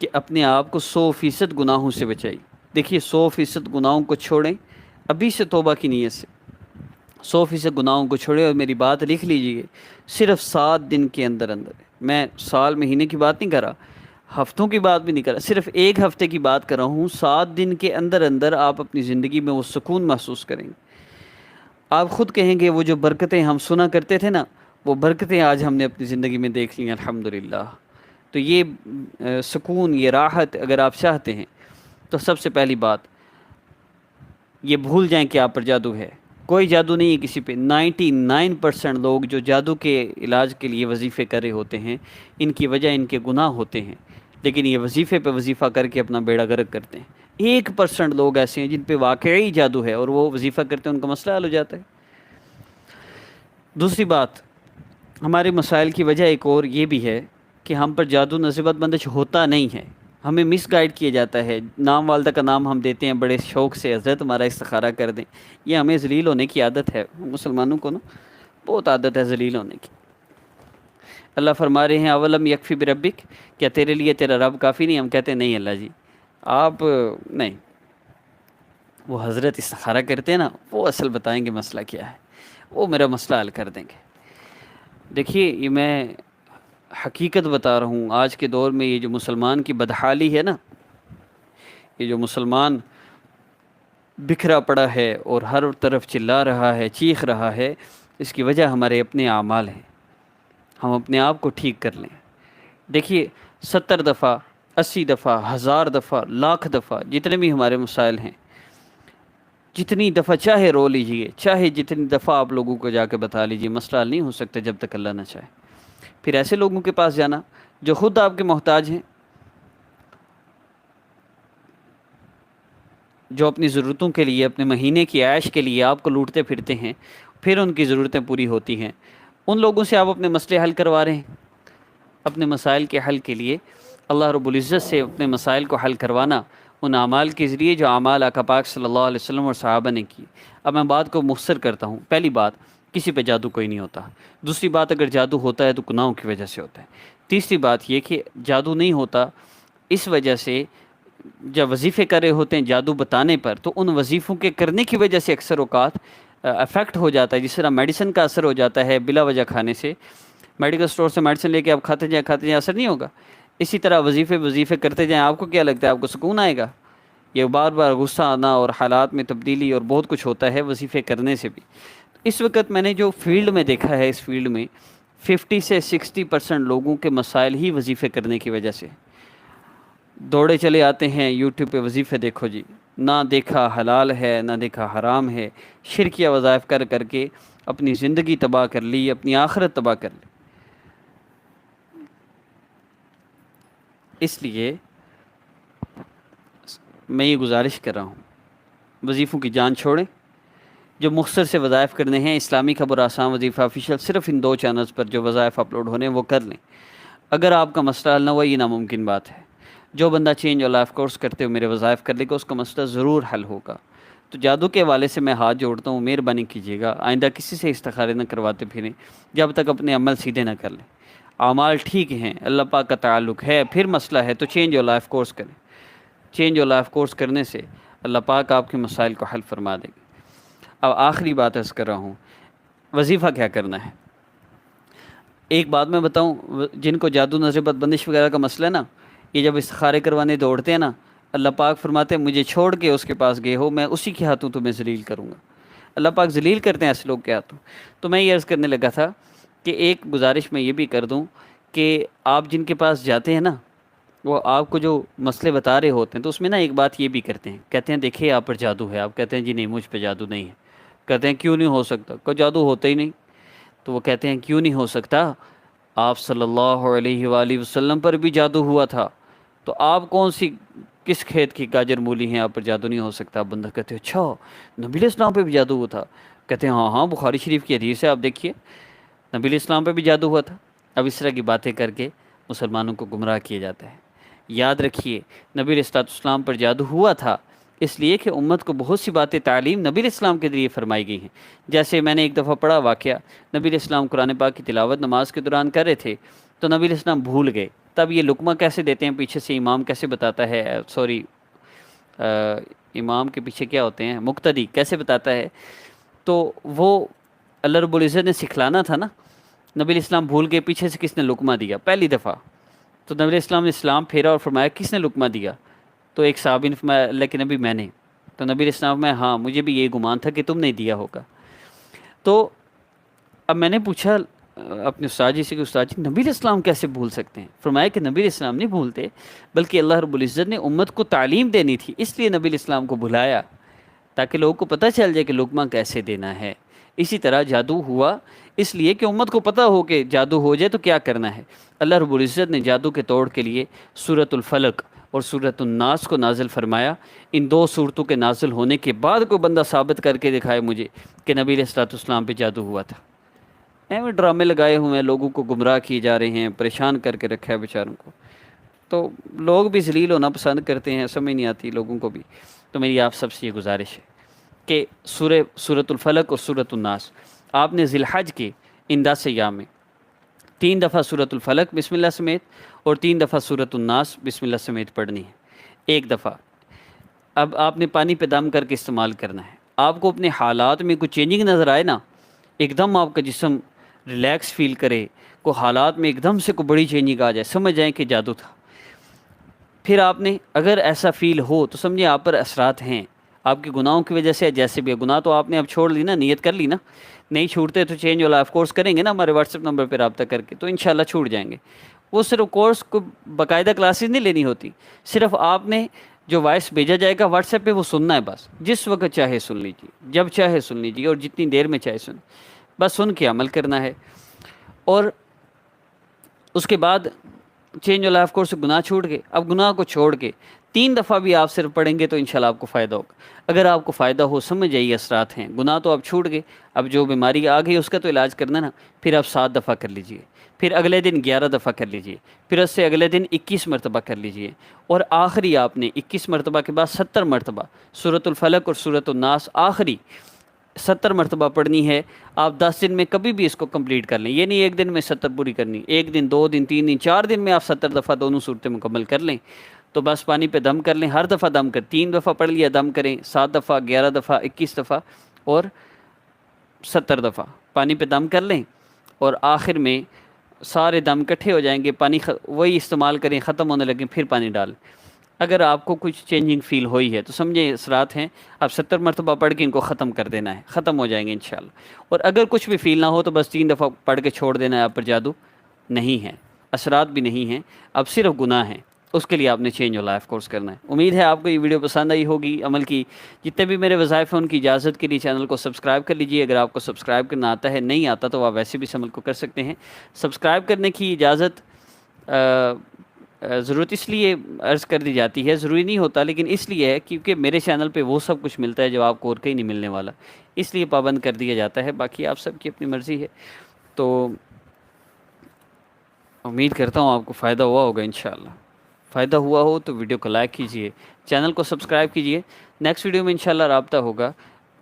کہ اپنے آپ کو 100% گناہوں سے بچائی۔ دیکھیے 100% گناہوں کو چھوڑیں ابھی سے توبہ کی نیت سے، 100% گناہوں کو چھوڑیں، اور میری بات لکھ لیجیے، صرف 7 دن کے اندر اندر، میں سال مہینے کی بات نہیں کر رہا، ہفتوں کی بات بھی نہیں کر رہا، صرف ایک ہفتے کی بات کر رہا ہوں، 7 دن کے اندر اندر آپ اپنی زندگی میں وہ سکون محسوس کریں گے۔ آپ خود کہیں گے وہ جو برکتیں ہم سنا کرتے تھے نا، وہ برکتیں آج ہم نے اپنی زندگی میں دیکھ لی ہیں الحمدللہ۔ تو یہ سکون، یہ راحت اگر آپ چاہتے ہیں تو سب سے پہلی بات یہ بھول جائیں کہ آپ پر جادو ہے۔ کوئی جادو نہیں ہے کسی پہ۔ 99% لوگ جو جادو کے علاج کے لیے وظیفے کر رہے ہوتے ہیں، ان کی وجہ ان کے گناہ ہوتے ہیں، لیکن یہ وظیفے پہ وظیفہ کر کے اپنا بیڑا غرق کرتے ہیں۔ 1% لوگ ایسے ہیں جن پہ واقعی جادو ہے اور وہ وظیفہ کرتے ہیں، ان کا مسئلہ حل ہو جاتا ہے۔ دوسری بات، ہمارے مسائل کی وجہ ایک اور یہ بھی ہے کہ ہم پر جادو نصیبت بندش ہوتا نہیں ہے، ہمیں مس گائیڈ کیا جاتا ہے۔ نام والدہ کا نام ہم دیتے ہیں بڑے شوق سے، حضرت ہمارا استخارہ کر دیں۔ یہ ہمیں ذلیل ہونے کی عادت ہے، مسلمانوں کو نا بہت عادت ہے ذلیل ہونے کی۔ اللہ فرما رہے ہیں اولم یکفی بربک، کیا تیرے لیے تیرا رب کافی نہیں؟ ہم کہتے ہیں نہیں اللہ جی آپ نہیں، وہ حضرت استخارہ کرتے ہیں نا، وہ اصل بتائیں گے مسئلہ کیا ہے، وہ میرا مسئلہ حل کر دیں گے۔ دیکھیے یہ میں حقیقت بتا رہا ہوں، آج کے دور میں یہ جو مسلمان کی بدحالی ہے نا، یہ جو مسلمان بکھرا پڑا ہے اور ہر طرف چلا رہا ہے، چیخ رہا ہے، اس کی وجہ ہمارے اپنے اعمال ہیں۔ ہم اپنے آپ کو ٹھیک کر لیں۔ دیکھیے 70 دفعہ، 80 دفعہ، 1000 دفعہ، لاکھ دفعہ، جتنے بھی ہمارے مسائل ہیں، جتنی دفعہ چاہے رو لیجئے، چاہے جتنی دفعہ آپ لوگوں کو جا کے بتا لیجئے، مسئلہ حل نہیں ہو سکتا جب تک اللہ نہ چاہے۔ پھر ایسے لوگوں کے پاس جانا جو خود آپ کے محتاج ہیں، جو اپنی ضرورتوں کے لیے، اپنے مہینے کی عیش کے لیے آپ کو لوٹتے پھرتے ہیں، پھر ان کی ضرورتیں پوری ہوتی ہیں، ان لوگوں سے آپ اپنے مسئلے حل کروا رہے ہیں۔ اپنے مسائل کے حل کے لیے اللہ رب العزت سے اپنے مسائل کو حل کروانا ان اعمال کے ذریعے جو اعمال آقا پاک صلی اللہ علیہ وسلم اور صحابہ نے کی۔ اب میں بات کو مختصر کرتا ہوں۔ پہلی بات، کسی پہ جادو کوئی نہیں ہوتا۔ دوسری بات، اگر جادو ہوتا ہے تو گناہوں کی وجہ سے ہوتا ہے۔ تیسری بات یہ کہ جادو نہیں ہوتا اس وجہ سے، جب وظیفے کر رہے ہوتے ہیں جادو بتانے پر، تو ان وظیفوں کے کرنے کی وجہ سے اکثر اوقات افیکٹ ہو جاتا ہے، جس طرح میڈیسن کا اثر ہو جاتا ہے بلا وجہ کھانے سے۔ میڈیکل سٹور سے میڈیسن لے کے آپ کھاتے جائیں اثر نہیں ہوگا۔ اسی طرح وظیفے کرتے جائیں، آپ کو کیا لگتا ہے آپ کو سکون آئے گا؟ یہ بار بار غصہ آنا اور حالات میں تبدیلی اور بہت کچھ ہوتا ہے وظیفے کرنے سے بھی۔ اس وقت میں نے جو فیلڈ میں دیکھا ہے، اس فیلڈ میں 50 سے 60% لوگوں کے مسائل ہی وظیفے کرنے کی وجہ سے۔ دوڑے چلے آتے ہیں یوٹیوب پہ وظیفے دیکھو جی، نہ دیکھا حلال ہے نہ دیکھا حرام ہے، شرکیہ وظائف کر کر کے اپنی زندگی تباہ کر لی، اپنی آخرت تباہ کر لی۔ اس لیے میں یہ گزارش کر رہا ہوں، وظیفوں کی جان چھوڑیں۔ جو مختصر سے وظائف کرنے ہیں، اسلامی خبر آسان وظیفہ آفیشیل، صرف ان 2 چینلز پر جو وظائف اپلوڈ ہونے ہیں وہ کر لیں۔ اگر آپ کا مسئلہ حل نہ ہوا، یہ ناممکن بات ہے۔ جو بندہ چینج اور لائف کورس کرتے ہوئے میرے وظائف کر لے گا، اس کا مسئلہ ضرور حل ہوگا۔ تو جادو کے حوالے سے میں ہاتھ جوڑتا ہوں، مہربانی کیجیے گا آئندہ کسی سے استخارے نہ کرواتے پھریں جب تک اپنے عمل سیدھے نہ کر لیں۔ اعمال ٹھیک ہیں، اللہ پاک کا تعلق ہے، پھر مسئلہ ہے تو چینج اور لائف کورس کریں۔ چینج اور لائف کورس کرنے سے اللہ پاک آپ کے مسائل کو حل فرما دے گا۔ اب آخری بات عرض کر رہا ہوں، وظیفہ کیا کرنا ہے۔ ایک بات میں بتاؤں، جن کو جادو نظر بد بندش وغیرہ کا مسئلہ ہے نا، یہ جب استخارے کروانے دوڑتے ہیں نا، اللہ پاک فرماتے ہیں مجھے چھوڑ کے اس کے پاس گئے ہو، میں اسی کے ہاتھوں تمہیں ذلیل کروں گا۔ اللہ پاک ذلیل کرتے ہیں ایسے لوگ کے ہاتھوں۔ تو میں یہ عرض کرنے لگا تھا کہ ایک گزارش میں یہ بھی کر دوں کہ آپ جن کے پاس جاتے ہیں نا، وہ آپ کو جو مسئلے بتا رہے ہوتے ہیں، تو اس میں نا ایک بات یہ بھی کرتے ہیں، کہتے ہیں دیکھیں آپ پر جادو ہے، آپ کہتے ہیں جی نہیں مجھ پہ جادو نہیں ہے، کہتے ہیں کیوں نہیں ہو سکتا، کوئی جادو ہوتا ہی نہیں، تو وہ کہتے ہیں کیوں نہیں ہو سکتا، آپ صلی اللہ علیہ وآلہ وسلم پر بھی جادو ہوا تھا، تو آپ کس کھیت کی گاجر مولی ہیں، آپ پر جادو نہیں ہو سکتا۔ بندہ کہتے ہیں اچھا نبی علیہ السلام پہ بھی جادو ہوا تھا، کہتے ہیں ہاں بخاری شریف کی حدیث ہے، آپ دیکھیے نبی علیہ السلام پہ بھی جادو ہوا تھا۔ اب اس طرح کی باتیں کر کے مسلمانوں کو گمراہ کیا جاتا ہے۔ یاد رکھیے نبی علیہ السلام پر جادو ہوا تھا اس لیے کہ امت کو بہت سی باتیں تعلیم نبی علیہ السلام کے ذریعے فرمائی گئی ہیں۔ جیسے میں نے ایک دفعہ پڑھا واقعہ، نبی علیہ السلام قرآن پاک کی تلاوت نماز کے دوران کر رہے تھے تو نبی علیہ السلام بھول گئے، تب یہ لقمہ کیسے دیتے ہیں، پیچھے سے امام کیسے بتاتا ہے، سوری امام کے پیچھے کیا ہوتے ہیں، مقتدی کیسے بتاتا ہے، تو وہ اللہ رب العزت نے سکھلانا تھا نا۔ نبی علیہ السلام بھول گئے، پیچھے سے کس نے لقمہ دیا پہلی دفعہ، تو نبی علیہ السلام نے اسلام پھیرا اور فرمایا کس نے لقمہ دیا، تو ایک صحابی نے فرمایا اللہ کے نبی میں نے، تو نبی علیہ السلام میں ہاں مجھے بھی یہی گمان تھا کہ تم نے دیا ہوگا۔ تو اب میں نے پوچھا اپنے استاد جی سے کہ استاد جی نبی علیہ السلام کیسے بھول سکتے ہیں؟ فرمایا کہ نبی علیہ السلام نہیں بھولتے، بلکہ اللہ رب العزت نے امت کو تعلیم دینی تھی، اس لیے نبی علیہ السلام کو بھلایا تاکہ لوگوں کو پتہ چل جائے کہ لقمہ کیسے دینا ہے۔ اسی طرح جادو ہوا اس لیے کہ امت کو پتہ ہو کہ جادو ہو جائے تو کیا کرنا ہے۔ اللہ رب العزت نے جادو کے توڑ کے لیے سورۃ الفلق اور سورۃ الناس کو نازل فرمایا۔ ان دو صورتوں کے نازل ہونے کے بعد کوئی بندہ ثابت کر کے دکھائے مجھے کہ نبی علیہ الصلوۃ والسلام پہ جادو ہوا تھا۔ ایویں ڈرامے لگائے ہوئے ہیں، لوگوں کو گمراہ کیے جا رہے ہیں، پریشان کر کے رکھا ہے بیچاروں کو، تو لوگ بھی ذلیل ہونا پسند کرتے ہیں، سمجھ نہیں آتی لوگوں کو بھی۔ تو میری آپ سب سے یہ گزارش ہے کہ سورۃ الفلق اور سورۃ الناس آپ نے ذی الحج کے ان 10 ایام میں 3 دفعہ سورۃ الفلق بسم اللہ سمیت اور 3 دفعہ سورۃ الناس بسم اللہ سمیت پڑھنی ہے، ایک دفعہ۔ اب آپ نے پانی پہ دم کر کے استعمال کرنا ہے۔ آپ کو اپنے حالات میں کوئی چینجنگ نظر آئے نا، ایک دم آپ کا جسم ریلیکس فیل کرے، کو حالات میں ایک دم سے کوئی بڑی چینجنگ آ جائے، سمجھ جائیں کہ جادو تھا۔ پھر آپ نے اگر ایسا فیل ہو تو سمجھیں آپ پر اثرات ہیں، آپ کے گناہوں کی وجہ سے، جیسے بھی گناہ تو آپ نے اب چھوڑ لی نا، نیت کر لی نا، نہیں چھوڑتے تو چینج والا آف کورس کریں گے نا ہمارے واٹس ایپ نمبر پہ رابطہ کر کے، تو انشاءاللہ چھوٹ جائیں گے۔ وہ صرف کورس کو باقاعدہ کلاسز نہیں لینی ہوتی، صرف آپ نے جو وائس بھیجا جائے گا واٹس ایپ پہ وہ سننا ہے، بس جس وقت چاہے سن لیجیے، جب چاہے سن لیجیے اور جتنی دیر میں چاہے سن، بس سن کے عمل کرنا ہے۔ اور اس کے بعد چینج والا آف کورس گناہ چھوٹ گئے۔ اب گناہ کو چھوڑ کے 3 دفعہ بھی آپ صرف پڑھیں گے تو انشاءاللہ آپ کو فائدہ ہوگا۔ اگر آپ کو فائدہ ہو، سمجھ جائیے اثرات ہیں، گناہ تو اب چھوٹ گئے، اب جو بیماری آ گئی اس کا تو علاج کرنا نا، پھر آپ 7 دفعہ کر لیجئے، پھر اگلے دن 11 دفعہ کر لیجئے، پھر اس سے اگلے دن 21 مرتبہ کر لیجئے، اور آخری آپ نے 21 مرتبہ کے بعد 70 مرتبہ سورۃ الفلق اور سورۃ الناس آخری 70 مرتبہ پڑھنی ہے۔ آپ 10 دن میں کبھی بھی اس کو کمپلیٹ کر لیں، یہ نہیں ایک دن میں 70 پوری کرنی، ایک دن، 2 دن، 3 دن، 4 دن میں آپ 70 دفعہ دونوں صورتیں مکمل کر لیں۔ تو بس پانی پہ دم کر لیں، ہر دفعہ دم کر، 3 دفعہ پڑھ لیا دم کریں، 7 دفعہ، 11 دفعہ، 21 دفعہ اور 70 دفعہ پانی پہ دم کر لیں، اور آخر میں سارے دم اکٹھے ہو جائیں گے، پانی وہی استعمال کریں، ختم ہونے لگیں پھر پانی ڈالیں۔ اگر آپ کو کچھ چینجنگ فیل ہوئی ہے تو سمجھیں اثرات ہیں، آپ 70 مرتبہ پڑھ کے ان کو ختم کر دینا ہے، ختم ہو جائیں گے انشاءاللہ۔ اور اگر کچھ بھی فیل نہ ہو تو بس 3 دفعہ پڑھ کے چھوڑ دینا ہے، آپ پر جادو نہیں ہے، اثرات بھی نہیں ہیں، اب صرف گناہ ہیں، اس کے لیے آپ نے چینج والا لائف کورس کرنا ہے۔ امید ہے آپ کو یہ ویڈیو پسند آئی ہوگی، عمل کی۔ جتنے بھی میرے وظائف ہیں ان کی اجازت کے لیے چینل کو سبسکرائب کر لیجئے، اگر آپ کو سبسکرائب کرنا آتا ہے، نہیں آتا تو آپ ویسے بھی اس عمل کو کر سکتے ہیں۔ سبسکرائب کرنے کی اجازت ضرورت اس لیے عرض کر دی جاتی ہے، ضروری نہیں ہوتا، لیکن اس لیے ہے کیونکہ میرے چینل پہ وہ سب کچھ ملتا ہے جو آپ کو اور کہیں نہیں ملنے والا، اس لیے پابند کر دیا جاتا ہے، باقی آپ سب کی اپنی مرضی ہے۔ تو امید کرتا ہوں آپ کو فائدہ ہوا ہوگا انشاءاللہ۔ فائدہ ہوا ہو تو ویڈیو کو لائک کیجئے، چینل کو سبسکرائب کیجئے۔ نیکسٹ ویڈیو میں انشاءاللہ رابطہ ہوگا۔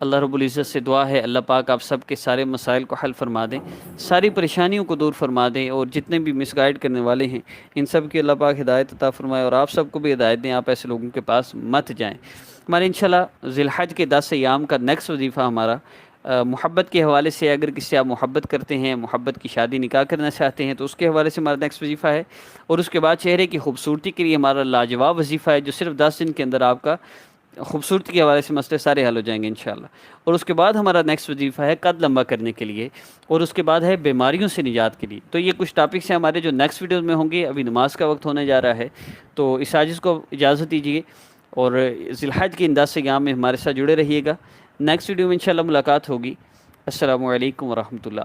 اللہ رب العزت سے دعا ہے اللہ پاک آپ سب کے سارے مسائل کو حل فرما دیں، ساری پریشانیوں کو دور فرما دیں، اور جتنے بھی مس گائیڈ کرنے والے ہیں ان سب کی اللہ پاک ہدایت عطا فرمائے، اور آپ سب کو بھی ہدایت دیں، آپ ایسے لوگوں کے پاس مت جائیں۔ ہمارے انشاءاللہ ذی الحج کے 10 ایام کا نیکسٹ وظیفہ ہمارا محبت کے حوالے سے، اگر کسی سے آپ محبت کرتے ہیں، محبت کی شادی نکاح کرنا چاہتے ہیں تو اس کے حوالے سے ہمارا نیکسٹ وظیفہ ہے، اور اس کے بعد چہرے کی خوبصورتی کے لیے ہمارا لاجواب وظیفہ ہے جو صرف 10 دن کے اندر آپ کا خوبصورتی کے حوالے سے مسئلے سارے حل ہو جائیں گے انشاءاللہ۔ اور اس کے بعد ہمارا نیکسٹ وظیفہ ہے قد لمبا کرنے کے لیے، اور اس کے بعد ہے بیماریوں سے نجات کے لیے۔ تو یہ کچھ ٹاپکس ہیں ہمارے جو نیکسٹ ویڈیوز میں ہوں گے۔ ابھی نماز کا وقت ہونے جا رہا ہے تو اس عاجز کو اجازت دیجیے، اور ذی الحج کے ان 10 ایام میں ہمارے ساتھ جڑے رہیے گا۔ نیکسٹ ویڈیو میں انشاءاللہ ملاقات ہوگی۔ السلام علیکم ورحمۃ اللہ۔